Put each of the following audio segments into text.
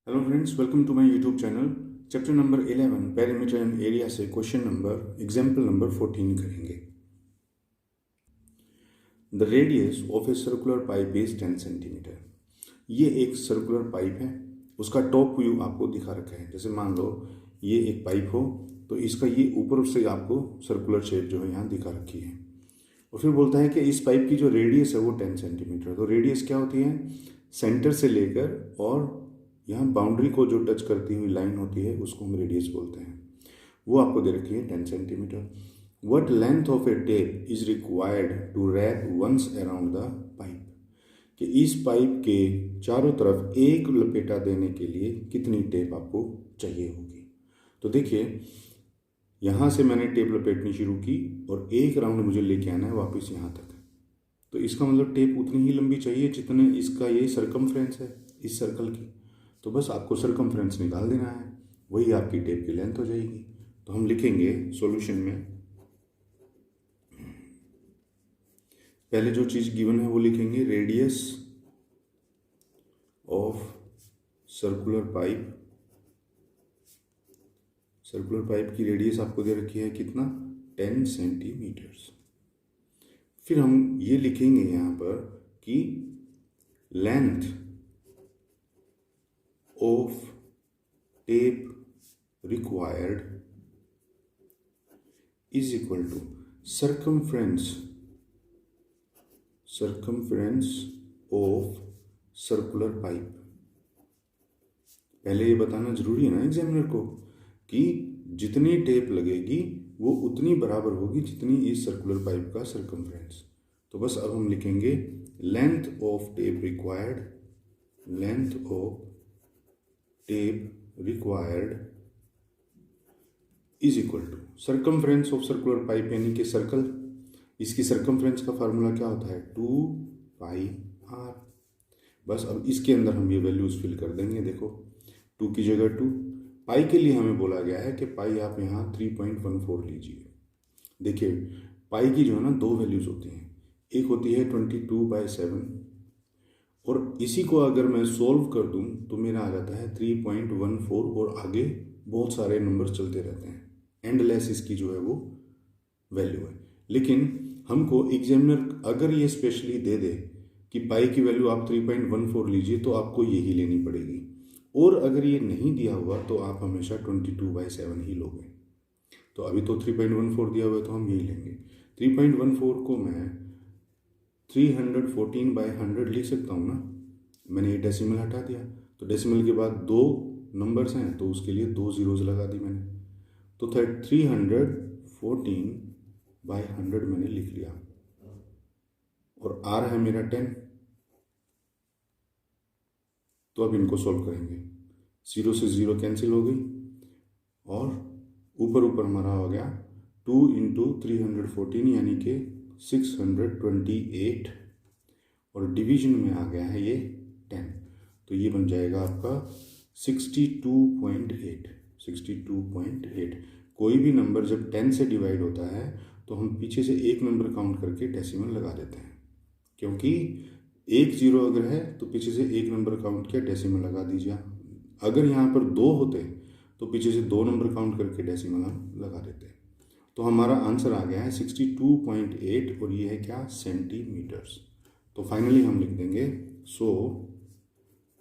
Hello friends, welcome to my YouTube channel. Chapter number 11 perimeter and area से question number example number 14 करेंगे। The radius of a circular pipe is 10 centimetre. ये एक circular pipe है, उसका top view आपको दिखा रखा है। जैसे मान लो ये एक पाइप हो तो इसका ये ऊपर से आपको सर्कुलर शेप जो है यहाँ दिखा रखी है। और फिर बोलता है कि इस पाइप की जो रेडियस है वो 10 सेंटीमीटर। तो रेडियस क्या होती है? सेंटर से लेकर और यहाँ बाउंड्री को जो टच करती हुई लाइन होती है उसको हम रेडियस बोलते हैं। वो आपको दे रखी है 10 centimetre. What length of a tape is required to wrap once around the pipe. कि इस पाइप के चारों तरफ एक लपेटा देने के लिए कितनी टेप आपको चाहिए होगी। तो देखिए, यहाँ से मैंने टेप लपेटनी शुरू की और एक राउंड मुझे लेके आना है वापस यहाँ तक। तो इसका मतलब टेप उतनी ही लंबी चाहिए जितने इसका ये सरकमफ्रेंस है इस सर्कल की। तो बस आपको सरकमफ्रेंस निकाल देना है, वही आपकी टेप की लेंथ हो जाएगी। तो हम लिखेंगे सॉल्यूशन में, पहले जो चीज़ गिवन है वो लिखेंगे radius of circular pipe. Circular pipe की रेडियस आपको दे रखी है कितना? 10 सेंटीमीटर्स। फिर हम ये लिखेंगे यहाँ पर कि length of tape required is equal to circumference of circular pipe। पहले ये बताना जरूरी है ना एग्जामिनर को कि जितनी टेप लगेगी वो उतनी बराबर होगी जितनी इस सर्कुलर पाइप का सरकमफ्रेंस। तो बस अब हम लिखेंगे length of tape required, length of tape required is equal to circumference of circular pipe यानी कि सर्कल। इसकी सरकमफ्रेंस का फार्मूला क्या होता है? 2πr। बस अब इसके अंदर हम ये वैल्यूज फिल कर देंगे। देखो 2 की जगह 2, पाई के लिए हमें बोला गया है कि पाई आप यहाँ 3.14 लीजिए। देखिए पाई की जो है ना दो वैल्यूज होती हैं, एक होती है 22/7 और इसी को अगर मैं सोल्व कर दूं तो मेरा आ जाता है 3.14 और आगे बहुत सारे नंबर चलते रहते हैं। एंडलेस इसकी जो है वो वैल्यू है। लेकिन हमको एग्जामिनर अगर ये स्पेशली दे दे कि पाई की वैल्यू आप 3.14 लीजिए तो आपको यही लेनी पड़ेगी, और अगर ये नहीं दिया हुआ तो आप हमेशा 22/7 ही लोगे। तो अभी तो 3.14 दिया हुआ है तो हम यही लेंगे। 3.14 को मैं 314/100 लिख सकता हूँ ना। मैंने ये डेसिमल हटा दिया तो डेसिमल के बाद दो नंबर्स हैं तो उसके लिए 2 जीरोज लगा दी मैंने। तो 314/100 मैंने लिख लिया और आर है मेरा 10। तो अब इनको सॉल्व करेंगे। 0 से 0 कैंसिल हो गई और ऊपर ऊपर हमारा हो गया 2 × 314 यानी कि 628 और डिवीजन में आ गया है ये 10। तो ये बन जाएगा आपका 62.8। 62.8। कोई भी नंबर जब 10 से डिवाइड होता है तो हम पीछे से एक नंबर काउंट करके डेसिमल लगा देते हैं, क्योंकि 1 0 अगर है तो पीछे से एक नंबर काउंट किया डेसिमल लगा दीजिए। अगर यहाँ पर 2 होते तो पीछे से 2 नंबर काउंट करके डेसिमल हम लगा देते। तो हमारा आंसर आ गया है 62.8 और ये है क्या? सेंटीमीटर्स। तो फाइनली हम लिख देंगे so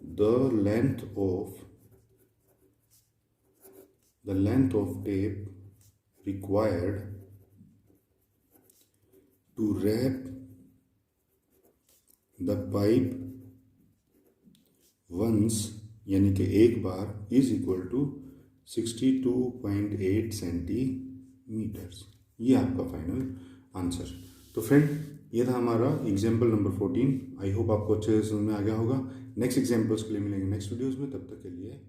the length of tape required to wrap the pipe once यानी कि एक बार इज इक्वल टू 62.8 सेंटीमीटर्स। ये आपका फाइनल आंसर। तो फ्रेंड, ये था हमारा एग्जाम्पल नंबर 14। आई होप आपको अच्छे से समझ में आ गया होगा। नेक्स्ट एग्जाम्पल्स के लिए मिलेंगे नेक्स्ट वीडियोस में। तब तक के लिए